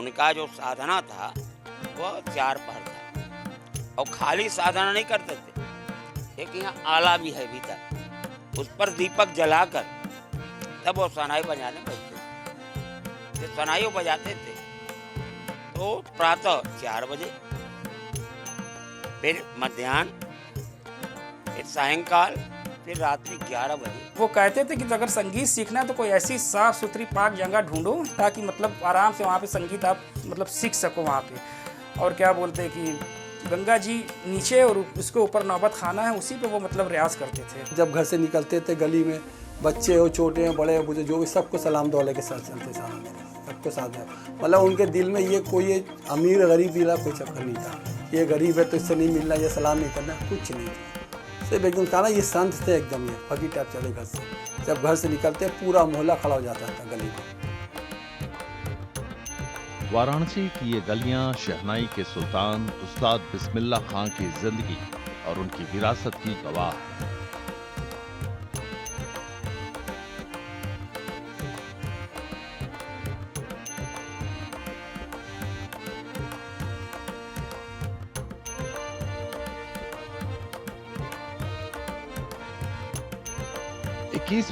उनका जो साधना था वो 4 पहर था, और खाली साधना नहीं करते थे, एक यहाँ आला भी है भीतर, उस पर दीपक जलाकर तब वो शहनाई बजाने बैठते थे। जब शहनाई बजाते थे तो प्रातः 4 बजे, फिर मध्याह्न, फिर सायंकाल, फिर रात्रि 11 बजे। वो कहते थे कि अगर संगीत सीखना है तो कोई ऐसी साफ सुथरी पाक जगह ढूंढो ताकि मतलब आराम से वहाँ पे संगीत आप मतलब सीख सको वहाँ पे। और क्या बोलते हैं कि गंगा जी नीचे और उसके ऊपर नौबत खाना है, उसी पे वो मतलब रियाज करते थे। जब घर से निकलते थे गली में, बच्चे हो, छोटे हो, बड़े हो, बुजुर्ग, जो भी, सबको सलाम दुआ लेके साथ चलते साथ में, सबको साथ में। मतलब उनके दिल में ये कोई अमीर गरीब मिला कोई चक्कर नहीं था, ये गरीब है तो इससे नहीं मिलना, ये सलाम नहीं करना, कुछ नहीं था। सिर्फ एकदम था ना, ये संत थे एकदम, ये फकीर टाइप चले घर से। जब घर से निकलते पूरा मोहल्ला खड़ा हो जाता था गली में। वाराणसी की ये गलियां शहनाई के सुल्तान उस्ताद बिस्मिल्लाह खां की जिंदगी और उनकी विरासत की गवाह है।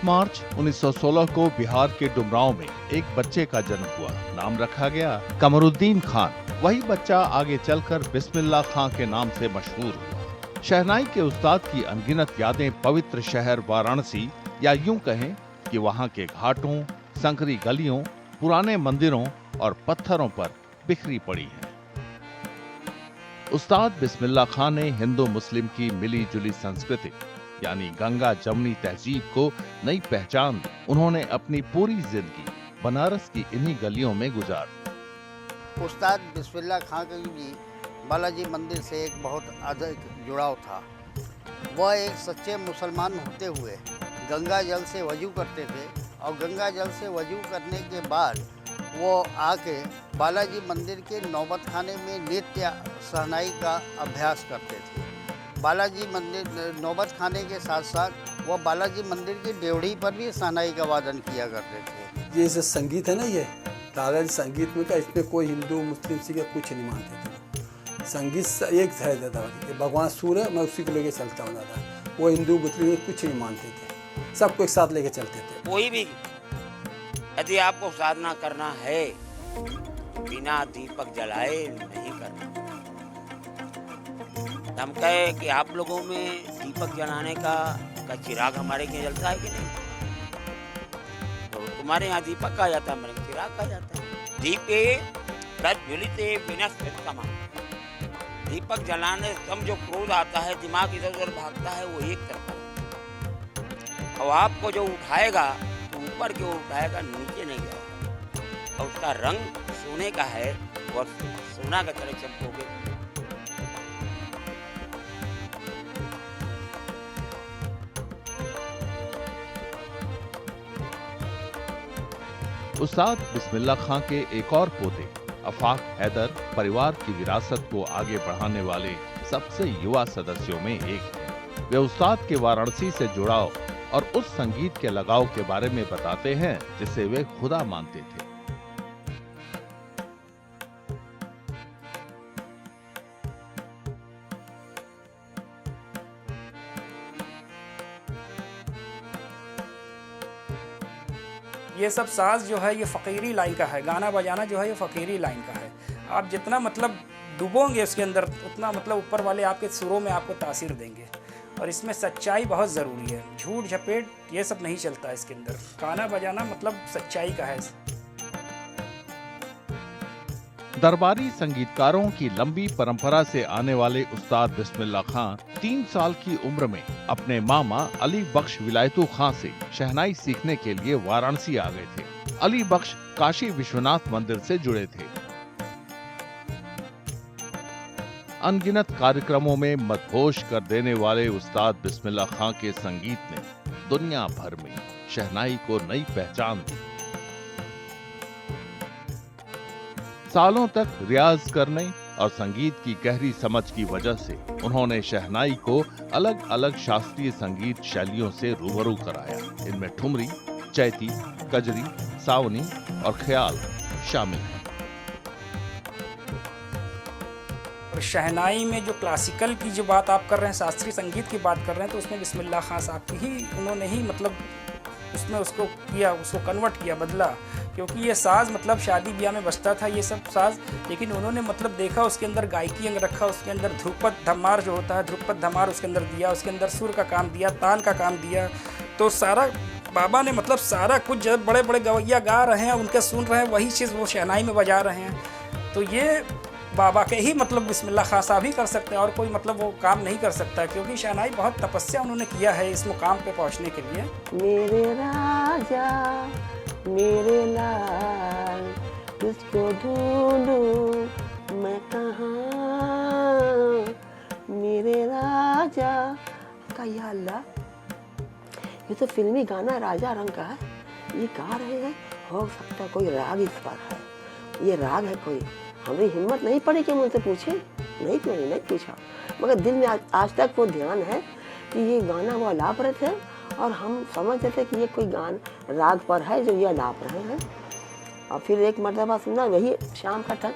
मार्च 1916 को बिहार के डुमरांव में एक बच्चे का जन्म हुआ। नाम रखा गया कमरुद्दीन खान। वही बच्चा आगे चलकर बिस्मिल्लाह खां के नाम से मशहूर हुआ। शहनाई के उस्ताद की अनगिनत यादें पवित्र शहर वाराणसी, या यूं कहें कि वहां के घाटों, संकरी गलियों, पुराने मंदिरों और पत्थरों पर बिखरी पड़ी हैं। उस्ताद बिस्मिल्लाह खां ने हिंदू मुस्लिम की मिली जुली संस्कृति यानी गंगा जमुनी तहजीब को नई पहचान दी। उन्होंने अपनी पूरी जिंदगी बनारस की इन्हीं गलियों में गुजारी। उस्ताद बिस्मिल्लाह खां का जी बालाजी मंदिर से एक बहुत अधिक जुड़ाव था। वह एक सच्चे मुसलमान होते हुए गंगा जल से वजू करते थे, और गंगा जल से वजू करने के बाद वो आके बालाजी मंदिर के नौबत खाने में नित्य शहनाई का अभ्यास करते थे। बालाजी मंदिर नौबत खाने के साथ साथ वो बालाजी मंदिर की ड्योढ़ी पर भी शहनाई का वादन किया करते थे। ये जैसे संगीत है ना, ये दादाजी संगीत में क्या, इसमें कोई हिंदू मुस्लिम सिख कुछ नहीं मानते थे। संगीत एक है दादाजी के, भगवान सूर है, मैं उसी को लेके चलता हूँ दादा। वो हिंदू मुस्लिम कुछ नहीं मानते थे, सबको एक साथ लेके चलते थे। कोई भी यदि आपको साधना करना है बिना दीपक जलाए नहीं करना। हम कहे कि आप लोगों में दीपक जलाने का चिराग हमारे यहाँ जलता है कि नहीं? तो तुम्हारे यहाँ दीपक का जाता है, हमारे यहाँ चिराग का जाता है। दीपे प्रज्वलिते विनश्यतमा। दीपक जलाने से हम जो क्रोध आता है, दिमाग इधर उधर भागता है, वो एक तरफ है। और आपको जो उठाएगा तो ऊपर की ओर उठाएगा, नीचे नहीं जाएगा। और उसका रंग सोने का है, और सोना का तरह चमकोगे। उस्ताद बिस्मिल्लाह खां के एक और पोते अफाक हैदर परिवार की विरासत को आगे बढ़ाने वाले सबसे युवा सदस्यों में एक हैं। वे उस्ताद के वाराणसी से जुड़ाव और उस संगीत के लगाव के बारे में बताते हैं जिसे वे खुदा मानते थे। ये सब साज जो है ये फ़कीरी लाइन का है, गाना बजाना जो है ये फ़कीरी लाइन का है। आप जितना मतलब डूबोगे उसके अंदर, उतना मतलब ऊपर वाले आपके सुरों में आपको तासीर देंगे। और इसमें सच्चाई बहुत ज़रूरी है, झूठ झपेट ये सब नहीं चलता इसके अंदर। गाना बजाना मतलब सच्चाई का है। दरबारी संगीतकारों की लंबी परंपरा से आने वाले उस्ताद बिस्मिल्लाह खां 3 साल की उम्र में अपने मामा अली बख्श विलायतू खां से शहनाई सीखने के लिए वाराणसी आ गए थे। अली बख्श काशी विश्वनाथ मंदिर से जुड़े थे। अनगिनत कार्यक्रमों में मदहोश कर देने वाले उस्ताद बिस्मिल्लाह खां के संगीत ने दुनिया भर में शहनाई को नई पहचान दी। सालों तक रियाज करने और संगीत की गहरी समझ की वजह से उन्होंने शहनाई को अलग अलग शास्त्रीय संगीत शैलियों से रूबरू कराया। इनमें ठुमरी, चैती, कजरी, सावनी और ख्याल शामिल हैं। और शहनाई में जो क्लासिकल की जो बात आप कर रहे हैं, शास्त्रीय संगीत की बात कर रहे हैं, तो उसमें बिस्मिल्लाह खां साहब की ही उन्होंने ही मतलब उसमें उसको किया, उसको कन्वर्ट किया, बदला। क्योंकि ये साज़ मतलब शादी ब्याह में बजता था ये सब साज़, लेकिन उन्होंने मतलब देखा उसके अंदर गायकी अंग रखा, उसके अंदर ध्रुपद धमार जो होता है, ध्रुपद धमार उसके अंदर दिया, उसके अंदर सुर का काम दिया, तान का काम दिया। तो सारा बाबा ने मतलब सारा कुछ, जब बड़े बड़े गवैया गा रहे हैं, उनके सुन रहे हैं, वही चीज़ वो शहनाई में बजा रहे हैं। तो ये बाबा के ही मतलब बिस्मिल्लाह खां साहब ही कर सकते हैं, और कोई मतलब वो काम नहीं कर सकता, क्योंकि शहनाई बहुत तपस्या उन्होंने किया है इस मुकाम पे पहुंचने के लिए। मेरे राजा मेरे लाल, तुझको ढूंढूं मैं कहाँ, मेरे राजा का या अल्लाह, ये तो फिल्मी गाना राजा रंग का है, ये गा रहे हैं, हो सकता है कोई राग इस पर है, ये राग है कोई। हमें हिम्मत नहीं पड़ी कि मुझसे पूछे, नहीं पूछा, मगर दिल में आज तक वो ध्यान है कि ये गाना वो अलाप रहे थे, और हम समझते थे कि ये कोई गान राग पर है जो ये अलाप रहे हैं। और फिर एक मर्तबा सुना वही शाम का टक,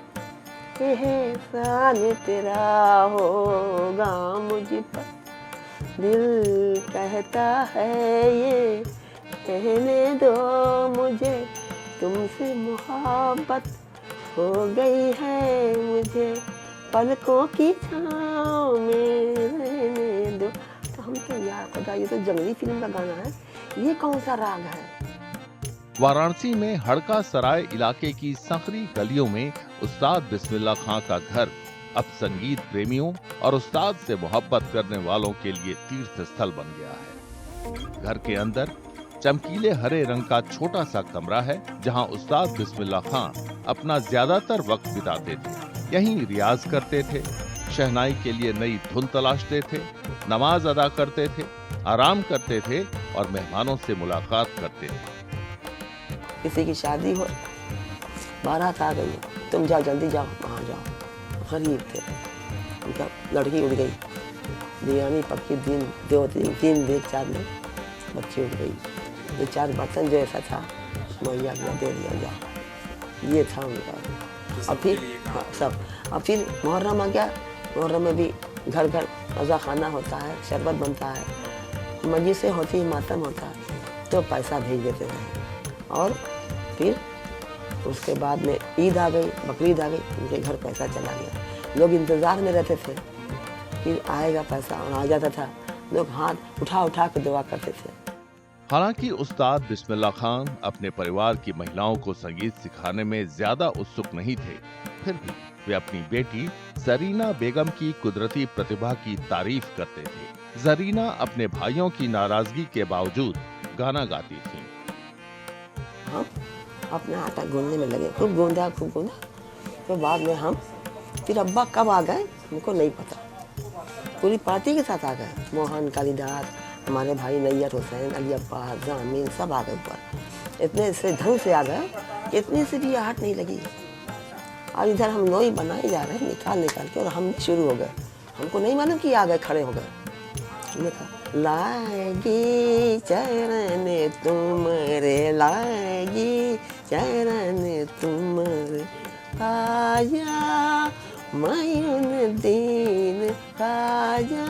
एहसान तेरा होगा मुझ पर, दिल कहता है ये कहने दो मुझे, तुमसे मोहब्बत हो गई है मुझे, पलकों की छाँव में रहने दो। तो हम क्या यार खुदा, ये तो जंगली फिल्म का गाना है, ये कौन सा राग है। वाराणसी में हड़का सराय इलाके की संकरी गलियों में उस्ताद बिस्मिल्लाह खां का घर अब संगीत प्रेमियों और उस्ताद से मोहब्बत करने वालों के लिए तीर्थ स्थल बन गया है। घर के अंदर चमकीले हरे रंग का छोटा सा कमरा है, जहां उस्ताद बिस्मिल्लाह खां अपना ज्यादातर वक्त बिताते थे। यहीं रियाज करते थे, शहनाई के लिए नई धुन तलाशते थे, नमाज अदा करते थे, आराम करते थे और मेहमानों से मुलाकात करते थे। किसी की शादी हो, बारात आ गई, तुम जाओ जल्दी जाओ, वहाँ जाओ। गरीब थे, उनका लड़की उड़ गई, बिरयानी पक्की, तीन देख 4 लोग, बच्ची उड़ गई, 2-4 बर्तन जो ऐसा था मुहैया किया, दे दिया जाओ, ये था उनका। और फिर सब, और फिर मुहर्रम आ गया, मुहर्रम में भी घर घर रज़ा खाना होता है, शरबत बनता है, मजलिसें होती है, मातम होता है, तो पैसा भेज देते थे। और फिर उसके बाद में ईद आ गई, बकरीद आ गई, उनके घर पैसा चला गया। लोग इंतज़ार में रहते थे, फिर आएगा पैसा, और आ जाता था, लोग हाथ उठा के दुआ करते थे। हालांकि उस्ताद बिस्मिल्लाह खां अपने परिवार की महिलाओं को संगीत सिखाने में ज्यादा उत्सुक नहीं थे, फिर भी वे अपनी बेटी जरीना बेगम की कुदरती प्रतिभा की तारीफ करते थे। जरीना अपने भाइयों की नाराजगी के बावजूद गाना गाती थीं। हम अपना आटा गूंदने में लगे, खूब गूंदा। तो बाद में हम फिर अब्बा कब आ गए हमको नहीं पता, पूरी पार्टी के साथ आ गए, मोहन, कालिदास, हमारे भाई नैयर हुसैन, अली अब्बास, जामीन, सब आ गए ऊपर। इतने से ढंग से आ गए, इतने से भी आहट नहीं लगी। और इधर हम नोई बनाए जा रहे हैं निकाल के, और हम शुरू हो गए, हमको नहीं मालूम कि आ गए, खड़े हो गए। हमने कहा लाएगी चरण तुम्हारे, लाएगी चरण तुम्हारे, खाजा मायून दीन, खाजा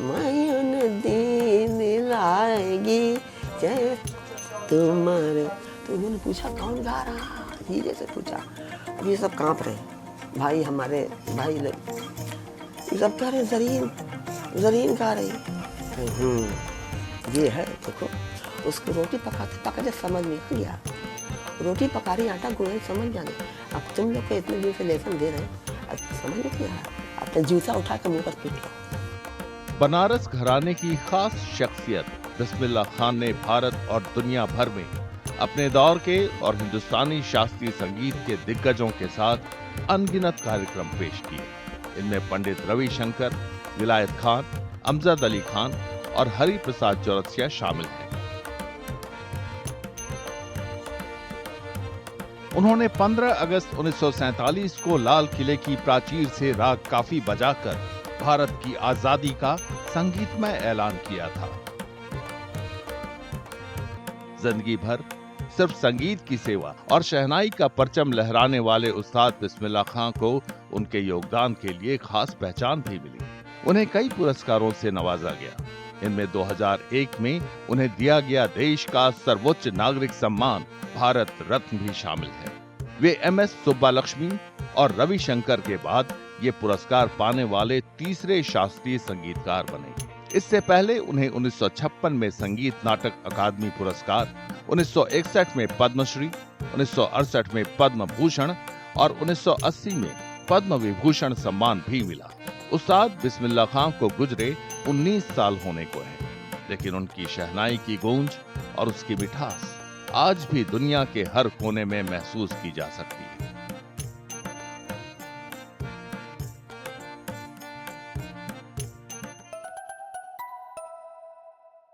मायून दीन, लाएगी चरण तुम्हारे। तो उन्होंने पूछा कौन गा रहा, धीरे से पूछा। अब ये सब कांप रहे, भाई हमारे भाई लोग, ये सब कह रहे जरीन गा रही। ये है देखो, उसको रोटी पकाते समझ में आ गया, रोटी पका रही, आटा गूंद रही, समझ में आ गया। अब तुम लोग को इतने दिन से लेसन दे रहे हैं, अब समझ में नहीं आ रहा, अपने जूता उठा के मुंह पर पीट लो। बनारस घराने की खास शख्सियत बिस्मिल्लाह खान ने भारत और दुनिया भर में अपने दौर के और हिंदुस्तानी शास्त्रीय संगीत के दिग्गजों के साथ अनगिनत कार्यक्रम पेश किए। इनमें पंडित रविशंकर, विलायत खान, अमजद अली खान और हरि प्रसाद चौरसिया शामिल हैं। उन्होंने 15 अगस्त 1947 को लाल किले की प्राचीर से राग काफी बजाकर भारत की आजादी का संगीतमय ऐलान किया था। जिंदगी भर सिर्फ संगीत की सेवा और शहनाई का परचम लहराने वाले उस्ताद बिस्मिल्लाह खां को उनके योगदान के लिए खास पहचान भी मिली। उन्हें कई पुरस्कारों से नवाजा गया। इनमें 2001 में उन्हें दिया गया देश का सर्वोच्च नागरिक सम्मान भारत रत्न भी शामिल है। वे MS सुब्बालक्ष्मी और रविशंकर के बाद ये पुरस्कार पाने वाले तीसरे शास्त्रीय संगीतकार बने। इससे पहले उन्हें 1956 में संगीत नाटक अकादमी पुरस्कार, 1961 में पद्मश्री, 1968 में पद्म भूषण और 1980 में पद्म विभूषण सम्मान भी मिला। उस्ताद बिस्मिल्लाह खां को गुजरे 19 साल होने को है, लेकिन उनकी शहनाई की गूंज और उसकी मिठास आज भी दुनिया के हर कोने में महसूस की जा सकती है।